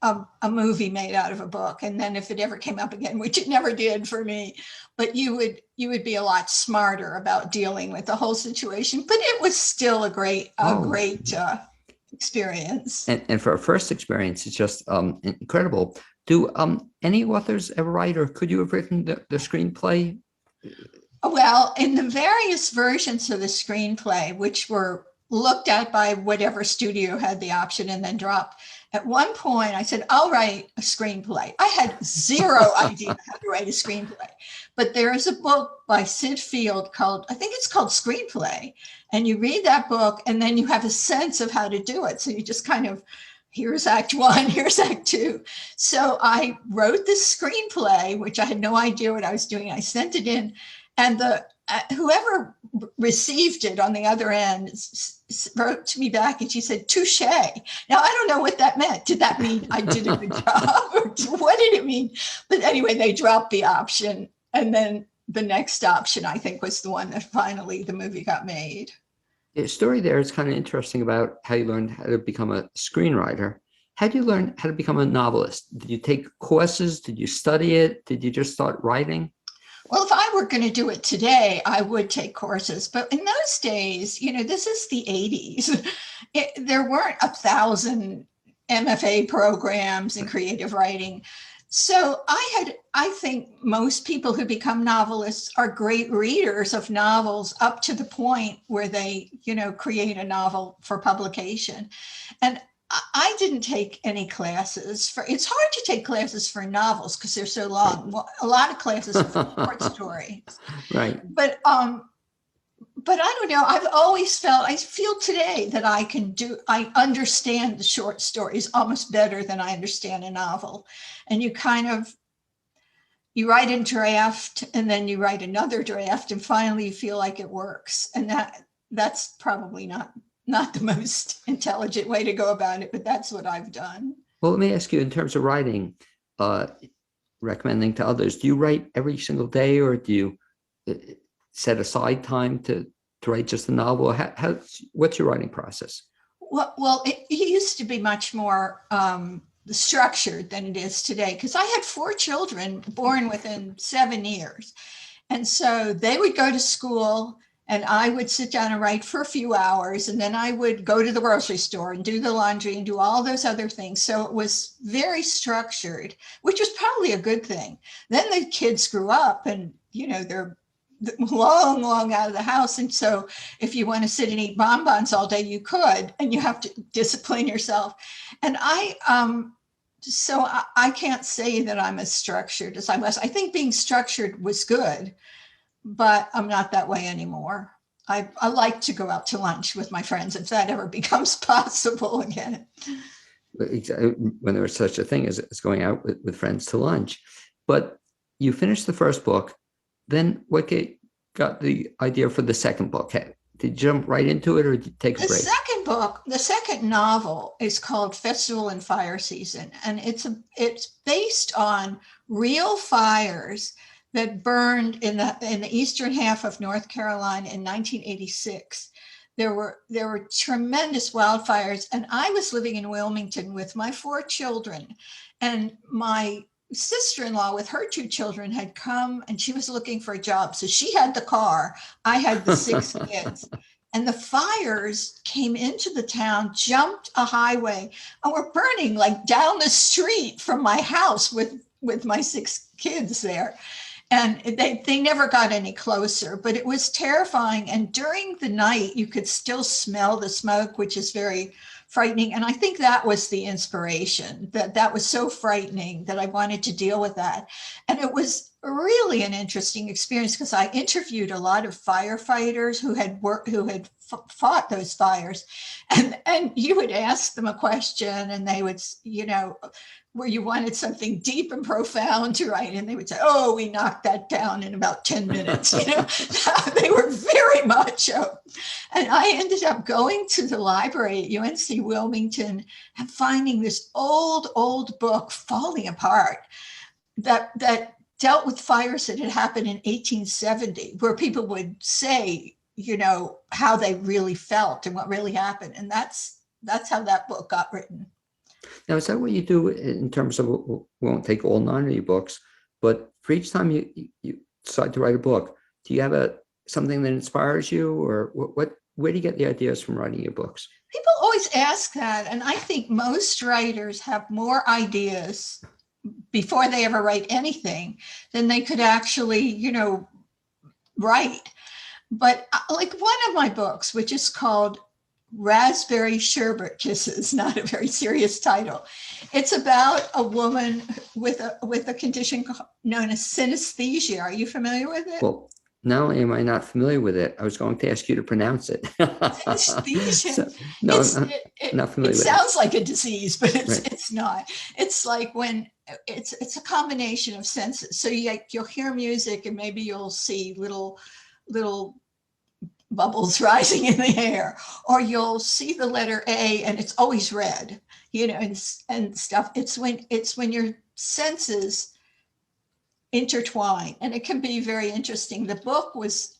a movie made out of a book, and then if it ever came up again, which it never did for me, but you would be a lot smarter about dealing with the whole situation. But it was still a great experience. And for a first experience, it's just incredible. Do any authors ever write, or could you have written the screenplay? Well, in the various versions of the screenplay, which were looked at by whatever studio had the option and then dropped, at one point I said, I'll write a screenplay. I had zero idea how to write a screenplay. But there is a book by Sid Field I think it's called Screenplay. And you read that book and then you have a sense of how to do it. So you just kind of, here's act one, here's act two. So I wrote this screenplay, which I had no idea what I was doing. I sent it in, and whoever received it on the other end wrote to me back, and she said, touche. Now, I don't know what that meant. Did that mean I did a good job? Or what did it mean? But anyway, they dropped the option. And then the next option, I think, was the one that finally the movie got made. The story there is kind of interesting about how you learned how to become a screenwriter. How did you learn how to become a novelist? Did you take courses? Did you study it? Did you just start writing? Well, if I were going to do it today, I would take courses. But in those days, this is the 80s. There weren't 1,000 MFA programs in creative writing. So I think most people who become novelists are great readers of novels up to the point where they, create a novel for publication. And I didn't take any classes it's hard to take classes for novels because they're so long. Well, a lot of classes are for short stories. Right. But I don't know. I feel today that I understand the short stories almost better than I understand a novel. And you write a draft and then you write another draft and finally you feel like it works. And that's probably not the most intelligent way to go about it, but that's what I've done. Well, let me ask you, in terms of writing, recommending to others, do you write every single day, or do you set aside time to write just a novel? What's your writing process? Well, it used to be much more structured than it is today, because I had 4 children born within 7 years. And so they would go to school and I would sit down and write for a few hours, and then I would go to the grocery store and do the laundry and do all those other things. So it was very structured, which was probably a good thing. Then the kids grew up and, they're long out of the house. And so if you want to sit and eat bonbons all day, you could, and you have to discipline yourself. And so I can't say that I'm as structured as I was. I think being structured was good, but I'm not that way anymore. I like to go out to lunch with my friends if that ever becomes possible again. When there was such a thing as going out with friends to lunch. But you finished the first book, then what got the idea for the second book? Did you jump right into it, or did you take a The break? second book, the second novel, is called Festival and Fire Season, and it's based on real fires that burned in the eastern half of North Carolina in 1986. There were tremendous wildfires, and I was living in Wilmington with my 4 children, and my sister-in-law with her 2 children had come, and she was looking for a job. So she had the car, I had the 6 kids. And the fires came into the town, jumped a highway, and were burning like down the street from my house with my 6 kids there. And they never got any closer, but it was terrifying. And during the night, you could still smell the smoke, which is very frightening. And I think that was the inspiration, that was so frightening that I wanted to deal with that. And it was really an interesting experience because I interviewed a lot of firefighters who had fought those fires, and you would ask them a question and they would, where you wanted something deep and profound to write, and they would say, "Oh, we knocked that down in about 10 minutes." They were very macho. And I ended up going to the library at UNC Wilmington and finding this old book falling apart that dealt with fires that had happened in 1870, where people would say, how they really felt and what really happened. And that's how that book got written. Now, is that what you do in terms of, we won't take all 9 of your books, but for each time you decide to write a book, do you have something that inspires you, or where do you get the ideas from writing your books? People always ask that. And I think most writers have more ideas before they ever write anything than they could actually, write. But like one of my books, which is called Raspberry Sherbet Kisses, not a very serious title. It's about a woman with a condition known as synesthesia. Are you familiar with it? Well, not only am I not familiar with it, I was going to ask you to pronounce it. Synesthesia. No, I'm not familiar with it. It sounds like a disease, but Right. it's not. It's like when it's a combination of senses. So you'll hear music and maybe you'll see little bubbles rising in the air, or you'll see the letter A and it's always red, and stuff. It's when your senses intertwine, and it can be very interesting. The book was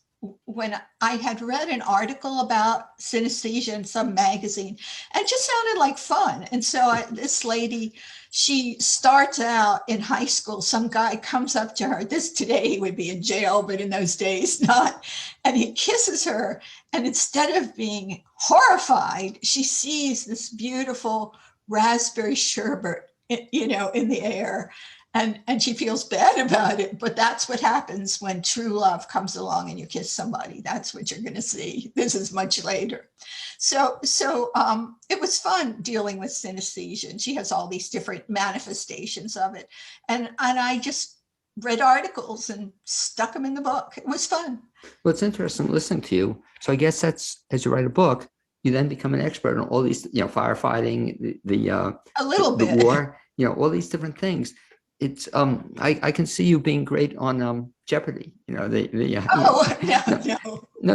when I had read an article about synesthesia in some magazine, and it just sounded like fun. And so this lady, she starts out in high school. Some guy comes up to her. Today he would be in jail, but in those days not. And he kisses her. And instead of being horrified, she sees this beautiful raspberry sherbet, in the air. And she feels bad about it, but that's what happens when true love comes along and you kiss somebody. That's what you're going to see. This is much later. So it was fun dealing with synesthesia, and she has all these different manifestations of it. And I just read articles and stuck them in the book. It was fun. Well, it's interesting listening to you. So I guess that's, as you write a book, you then become an expert on all these, firefighting, A little the bit. war, all these different things. It's I can see you being great on Jeopardy. No,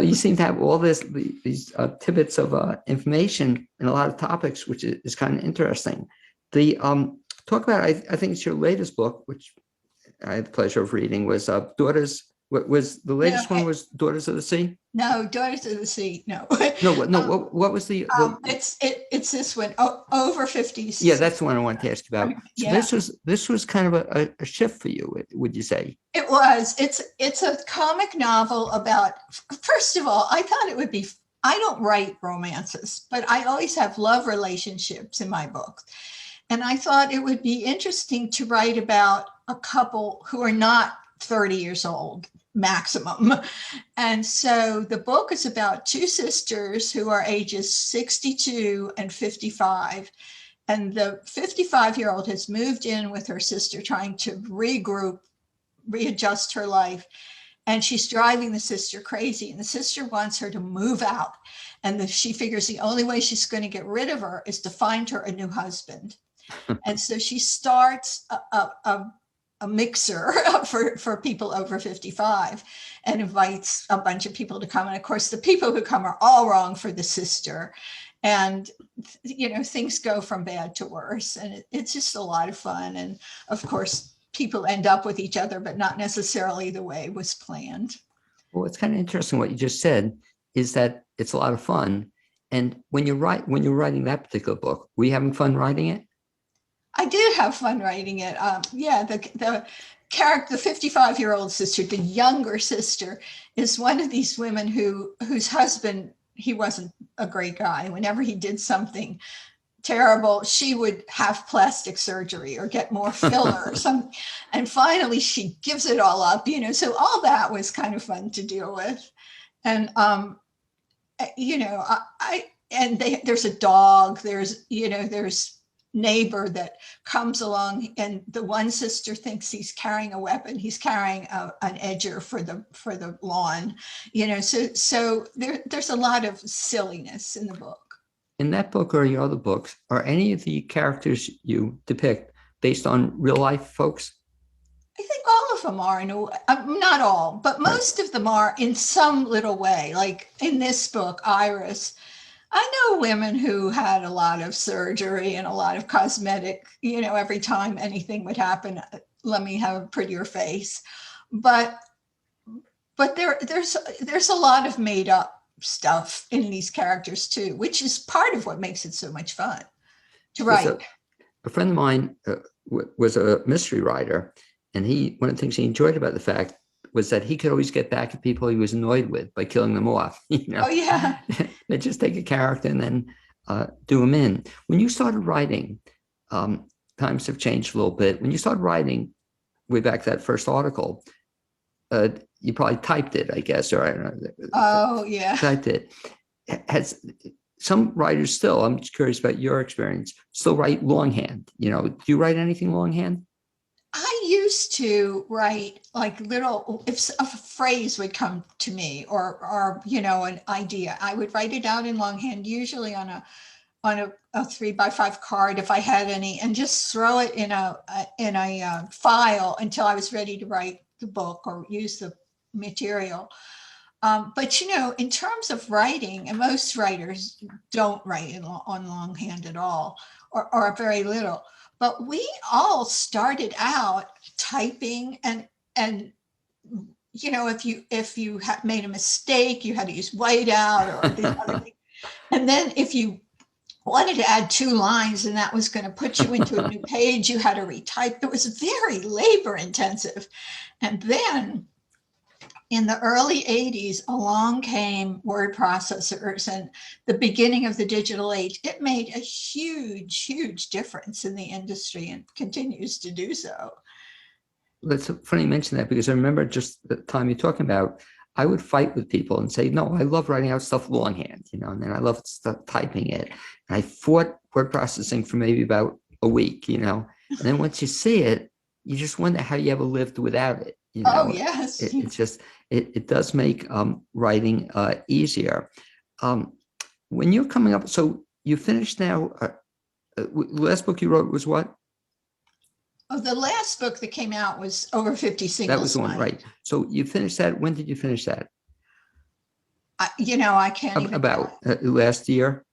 you seem to have all these tidbits of information in a lot of topics, which is kind of interesting. The talk about, I think it's your latest book, which I had the pleasure of reading, was Daughters. What was the latest one? Was Daughters of the Sea? No, Daughters of the Sea. No. What was the it's this one, over 50s. Yeah, that's the one I wanted to ask you about. So Yeah. this was kind of a shift for you, would you say? It was. It's a comic novel about, first of all, I thought it would be, I don't write romances, but I always have love relationships in my books. And I thought it would be interesting to write about a couple who are not 30 years old maximum. And so the book is about 2 sisters who are ages 62 and 55. And the 55-year-old has moved in with her sister, trying to regroup, readjust her life. And she's driving the sister crazy. And the sister wants her to move out. And she figures the only way she's going to get rid of her is to find her a new husband. And so she starts a a mixer for people over 55 and invites a bunch of people to come. And of course, the people who come are all wrong for the sister. And, things go from bad to worse. And it's just a lot of fun. And of course, people end up with each other, but not necessarily the way it was planned. Well, it's kind of interesting what you just said is that it's a lot of fun. And when you're writing that particular book, were you having fun writing it? I did have fun writing it. The character, the 55-year-old sister, the younger sister, is one of these women whose husband, he wasn't a great guy. Whenever he did something terrible, she would have plastic surgery or get more filler or something. And finally, she gives it all up, so all that was kind of fun to deal with. And, there's a dog, there's neighbor that comes along, and the one sister thinks he's carrying a weapon. He's carrying an edger for the lawn, so there's a lot of silliness in the book. In that book or your other books, are any of the characters you depict based on real life folks? I think all of them are, not all, but most of them are in some little way. Like in this book, Iris, I know women who had a lot of surgery and a lot of cosmetic, every time anything would happen, let me have a prettier face. But there's a lot of made up stuff in these characters too, which is part of what makes it so much fun to write. A friend of mine was a mystery writer, and one of the things he enjoyed about the fact was that he could always get back at people he was annoyed with by killing them off. Oh yeah. They just take a character and then do them in. When you started writing, times have changed a little bit. When you started writing way back that first article, you probably typed it, I guess, or I don't know. Oh yeah. Typed it. Has some writers still, I'm just curious about your experience, still write longhand? Do you write anything longhand? I used to write like if a phrase would come to me or an idea, I would write it out in longhand, usually on a 3x5 card if I had any, and just throw it in a file until I was ready to write the book or use the material. But in terms of writing, and most writers don't write on longhand at all, or very little. But we all started out typing, and if you had made a mistake, you had to use whiteout or these other things. And then if you wanted to add 2 lines and that was going to put you into a new page, you had to retype. It was very labor intensive. And then in the early 80s, along came word processors and the beginning of the digital age. It made a huge, huge difference in the industry and continues to do so. It's funny you mention that, because I remember just the time you're talking about, I would fight with people and say, no, I love writing out stuff longhand, and then I love typing it. And I fought word processing for maybe about a week, and then once you see it, you just wonder how you ever lived without it. Oh, yes. It's just, it does make writing easier. When you're coming up, so you finished now, last book you wrote was what? Oh, the last book that came out was Over 50 Singles. That was the one, right? So you finished that. When did you finish that? I can't even. About last year?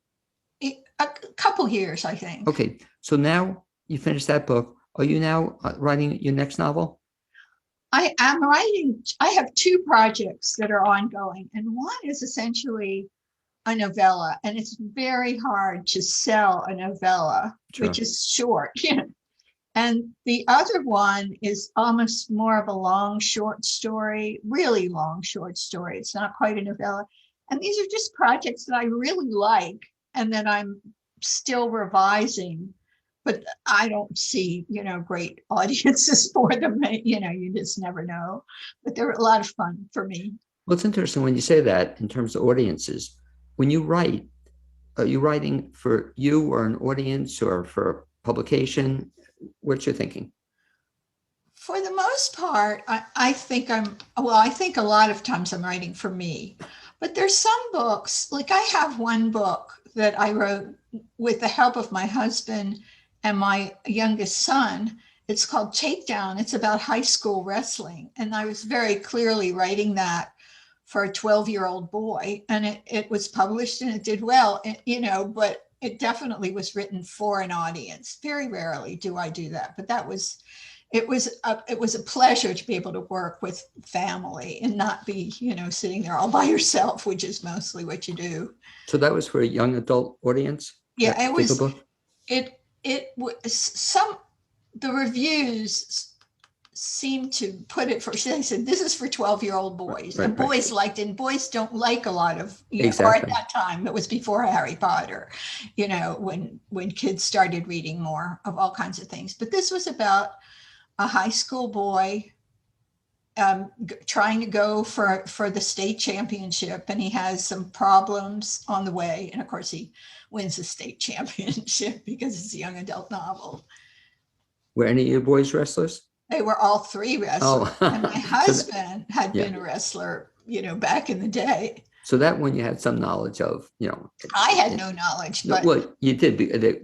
A couple years, I think. Okay, so now you finished that book. Are you now writing your next novel? I am writing. I have 2 projects that are ongoing, and one is essentially a novella, and it's very hard to sell a novella, Sure. which is short. And the other one is almost more of a long short story, really long short story. It's not quite a novella. And these are just projects that I really like and that I'm still revising, but I don't see, great audiences for them. You just never know, but they're a lot of fun for me. Well, it's interesting when you say that in terms of audiences. When you write, are you writing for you or an audience or for publication? What you're thinking? For the most part, I think I think a lot of times I'm writing for me, but there's some books, like I have one book that I wrote with the help of my husband and my youngest son. It's called Takedown. It's about high school wrestling. And I was very clearly writing that for a 12-year-old boy. And it was published and it did well, you know, but it definitely was written for an audience. Very rarely do I do that, but it was a pleasure to be able to work with family and not be, you know, sitting there all by yourself, which is mostly what you do. So that was for a young adult audience? Yeah, that it was, particular book? it was the reviews seemed to put it for, they said, this is for 12-year-old boys. Right, And right. boys liked it, and boys don't like a lot of, you know, or at Exactly. that time, it was before Harry Potter, you know, when kids started reading more of all kinds of things. But this was about a high school boy trying to go for the state championship, and he has some problems on the way. And of course, he wins the state championship because it's a young adult novel. Were any of your boys wrestlers? They were all three wrestlers. Oh. And my husband had been a wrestler, you know, back in the day. So that one you had some knowledge of, you know. I had no knowledge, but Well, you did,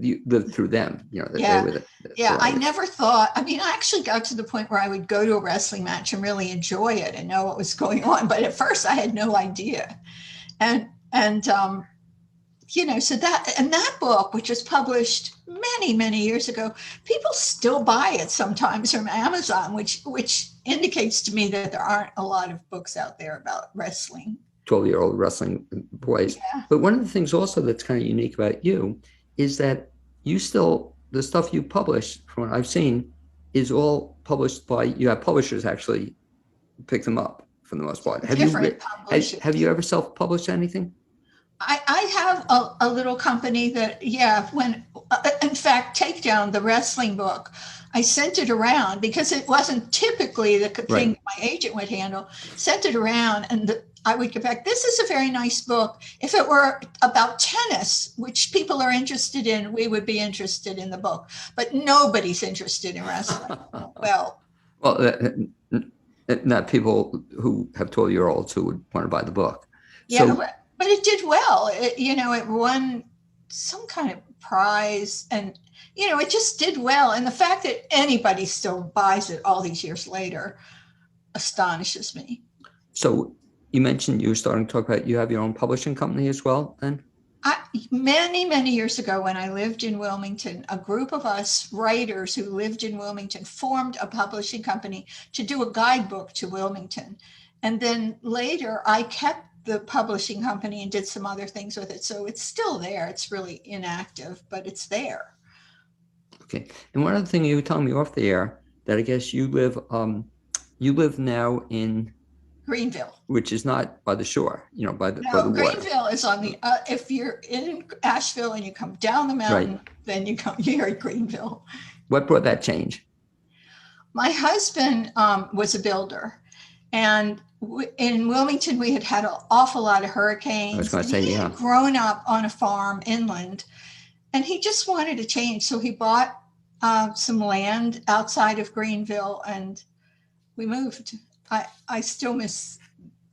you lived through them, you know. Yeah. They were yeah, I the- never thought, I mean, I actually got to the point where I would go to a wrestling match and really enjoy it and know what was going on. But at first I had no idea. And you know, so that book, which was published many years ago, people still buy it sometimes from Amazon, which indicates to me that there aren't a lot of books out there about wrestling. 12-year-old wrestling boys. Yeah. But one of the things also that's kind of unique about you is that you still, the stuff you publish, from what I've seen, is all published by, you have publishers actually pick them up for the most part. Different publishers. Have you ever self-published anything? I have a little company that, yeah, in fact, Takedown, the wrestling book, I sent it around because it wasn't typically the thing Right. my agent would handle. Sent it around, and I would get back, this is a very nice book. If it were about tennis, which people are interested in, we would be interested in the book. But nobody's interested in wrestling. Well, Not people who have 12-year-olds who would want to buy the book. yeah, So, but it did well. You know, it won some kind of prize, and you know, it just did well. And the fact that anybody still buys it all these years later astonishes me. so you mentioned you were starting to talk about, you have your own publishing company as well, then? Many years ago, when I lived in Wilmington, a group of us writers who lived in Wilmington formed a publishing company to do a guidebook to Wilmington. And then later I kept the publishing company and did some other things with it. So it's still there. It's really inactive, but it's there. Okay. And one other thing you were telling me off the air, that I guess you live now in Greenville. which is not by the shore, you know, by the No, water. Greenville is on the, if you're in Asheville and you come down the mountain, then you're at Greenville. What brought that change? My husband was a builder, and in Wilmington, we had an awful lot of hurricanes. I was going to and say, he yeah. had grown up on a farm inland, and he just wanted to change. So he bought some land outside of Greenville, and we moved. I still miss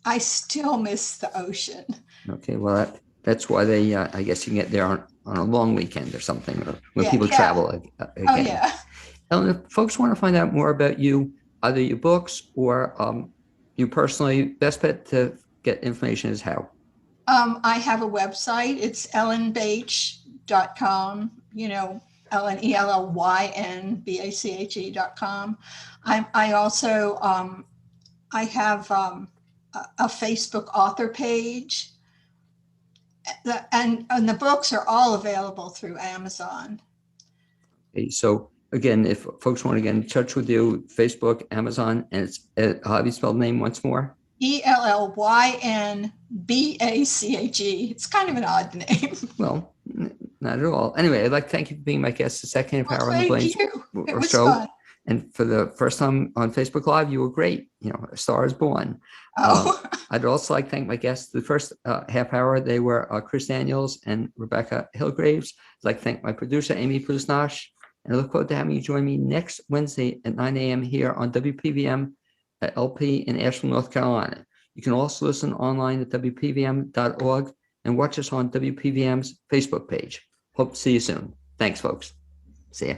the ocean. Okay, well, that's why they, I guess you can get there on a long weekend or something, or when Yeah, people yeah. travel again. Oh yeah. Ellyn, if folks want to find out more about you, either your books or you personally, best bet to get information is how? I have a website. It's ellynbache.com, you know, Ellyn, ELLYNBACHE.com. I also, I have a Facebook author page, and the books are all available through Amazon. Okay, so again, if folks want to get in touch with you, Facebook, Amazon, and it's, how have you spelled the name once more? ELLYNBACHE. It's kind of an odd name. Well, not at all. Anyway, I'd like to thank you for being my guest the second half hour on the Thank Blaines you. It was show. fun. And for the first time on Facebook Live, you were great. You know, a star is born. Oh, I'd also like to thank my guests. The first half hour, they were Chris Daniels and Rebekkah Hilgraves. I'd like to thank my producer, Amy Plusnash. And I look forward to having you join me next Wednesday at 9 a.m. here on WPVM at LP in Asheville, North Carolina. You can also listen online at WPVM.org and watch us on WPVM's Facebook page. Hope to see you soon. Thanks, folks. See ya.